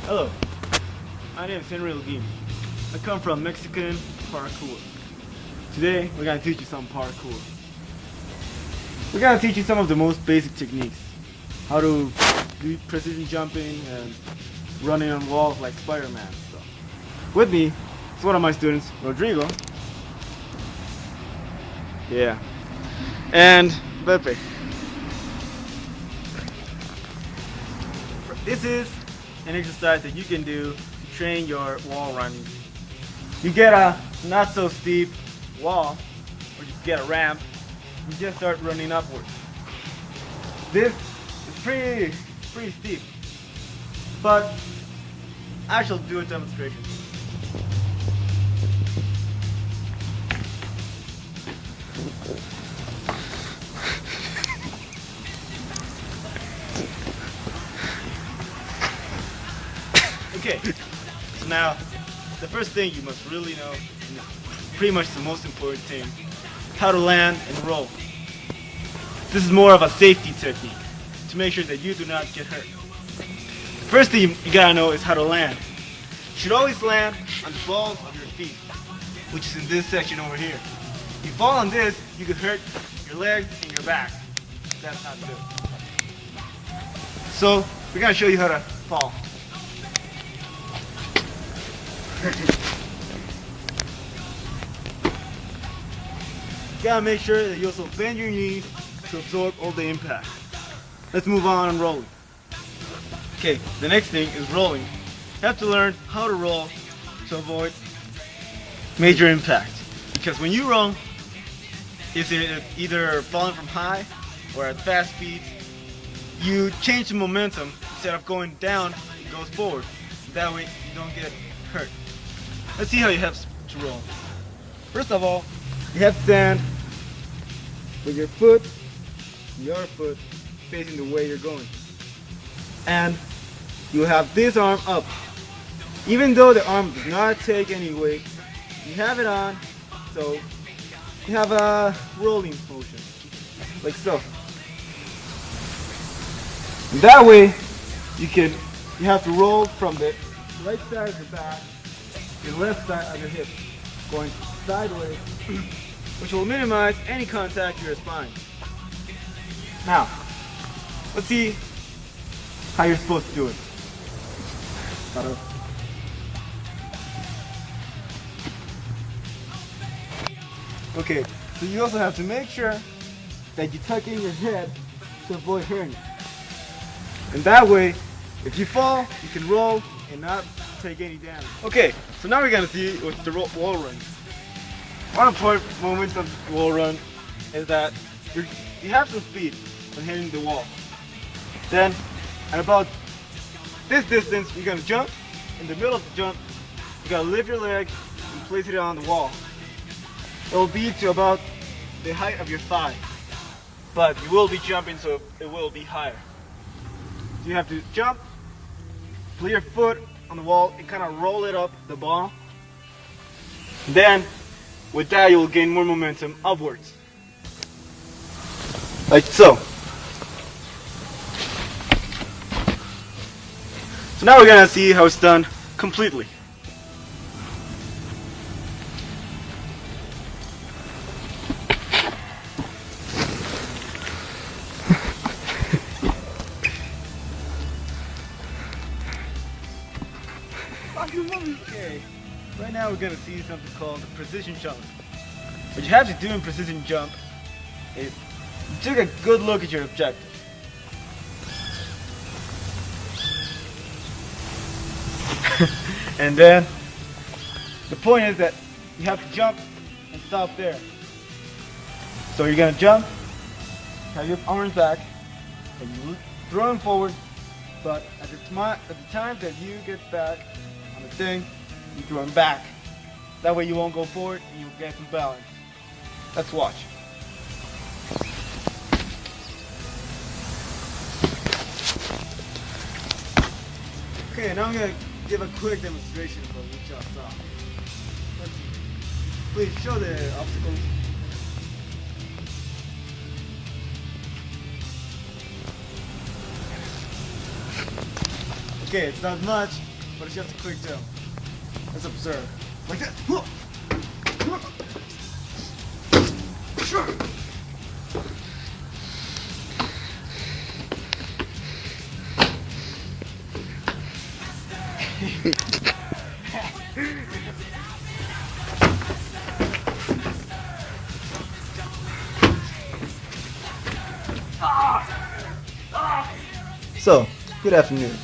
Hello, my name is Henry Lagim. I come from Mexican Parkour. Today, we're going to teach you some parkour. We're going to teach you some of the most basic techniques. How to do precision jumping and running on walls like Spider-Man stuff. With me is one of my students, Rodrigo. Yeah. And Pepe. This is an exercise that you can do to train your wall running. You get a not so steep wall, or you get a ramp, you just start running upwards. This is pretty steep, but I shall do a demonstration. Okay, so now the first thing you must really know, and pretty much the most important thing, how to land and roll. This is more of a safety technique to make sure that you do not get hurt. The first thing you gotta know is how to land. You should always land on the balls of your feet, which is in this section over here. If you fall on this, you could hurt your legs and your back. That's not good. So we're gonna show you how to fall. You gotta make sure that you also bend your knees to absorb all the impact. Let's move on and rolling. Okay, the next thing is rolling. You have to learn how to roll to avoid major impact. Because when you roll, it's either falling from high or at fast speeds, you change the momentum. Instead of going down, it goes forward. That way you don't get hurt. Let's see how you have to roll. First of all, you have to stand with your foot facing the way you're going. And you have this arm up. Even though the arm does not take any weight, you have it on, so you have a rolling motion, like so. And that way, you have to roll from the right side of the back to the left side of your hip, going sideways, which will minimize any contact to your spine. Now, let's see how you're supposed to do it. Okay, so you also have to make sure that you tuck in your head to avoid hurting. And that way, if you fall, you can roll and not take any damage. Okay, so now we're gonna see with the wall run. One important moment of the wall run is that you have some speed when hitting the wall. Then, at about this distance, you're gonna jump. In the middle of the jump, you gotta lift your leg and place it on the wall. It will be to about the height of your thigh, but you will be jumping, so it will be higher. So you have to jump, put your foot on the wall, and kind of roll it up the ball. Then, with that, you will gain more momentum upwards, like so. So now we're gonna see how it's done completely. Okay, right now we're gonna see something called the precision jump. What you have to do in precision jump is you take a good look at your objective. And then the point is that you have to jump and stop there. So you're gonna jump, have your arms back, and you throw them forward, but at the time that you get back on the thing, you throw them back. That way you won't go forward and you'll get some balance. Let's watch. Okay, now I'm gonna give a quick demonstration of what we just saw. Let's see. Please show the obstacles. Okay, it's not much, but it's just a quick jump. Let's observe. Like that. Sure. So, good afternoon.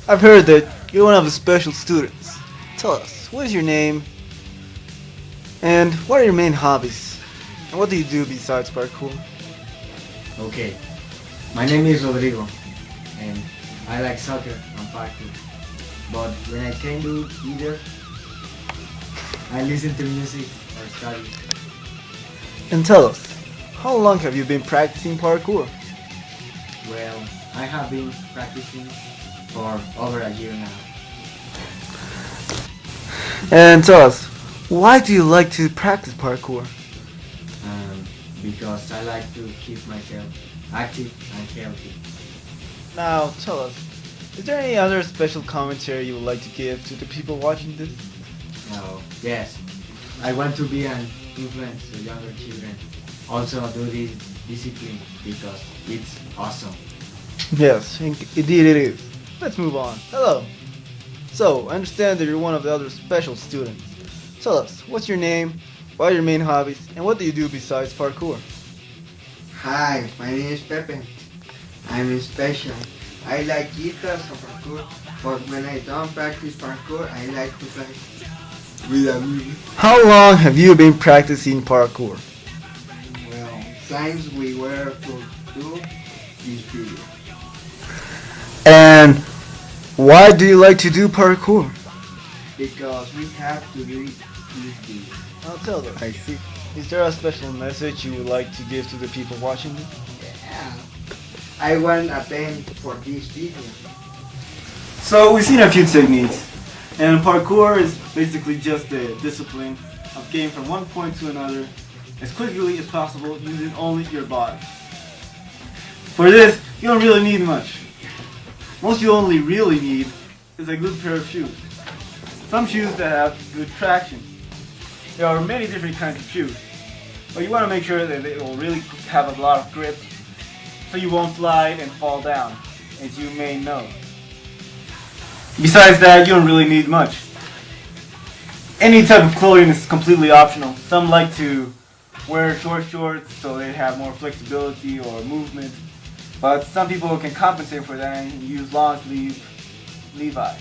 I've heard that you're one of the special students. Tell us, what is your name? And what are your main hobbies? And what do you do besides parkour? Okay, my name is Rodrigo and I like soccer and parkour. But when I can't do either, I listen to music or study. And tell us, how long have you been practicing parkour? Well, I have been practicing for over a year now. And tell us, why do you like to practice parkour? Because I like to keep myself active and healthy. Now, tell us, is there any other special commentary you would like to give to the people watching this? Now, yes, I want to be an influence to younger children. Also do this discipline because it's awesome. Yes, indeed it is. Let's move on. Hello. So, I understand that you're one of the other special students. Tell us, what's your name, what are your main hobbies, and what do you do besides parkour? Hi, my name is Pepe. I'm special. I like guitars and parkour, but when I don't practice parkour, I like to play with a music. How long have you been practicing parkour? Well, since we were to do this video. And why do you like to do parkour? Because we have to do this video. I'll tell them. I see. Is there a special message you would like to give to the people watching this? Yeah. I want a pen for this video. So we've seen a few techniques, and parkour is basically just the discipline of getting from one point to another as quickly as possible using only your body. For this, you don't really need much. Most you only really need is a good pair of shoes. Some shoes that have good traction. There are many different kinds of shoes, but you want to make sure that they will really have a lot of grip so you won't slide and fall down, as you may know. Besides that, you don't really need much. Any type of clothing is completely optional. Some like to wear short shorts so they have more flexibility or movement, but some people can compensate for that and use long sleeve Levi's.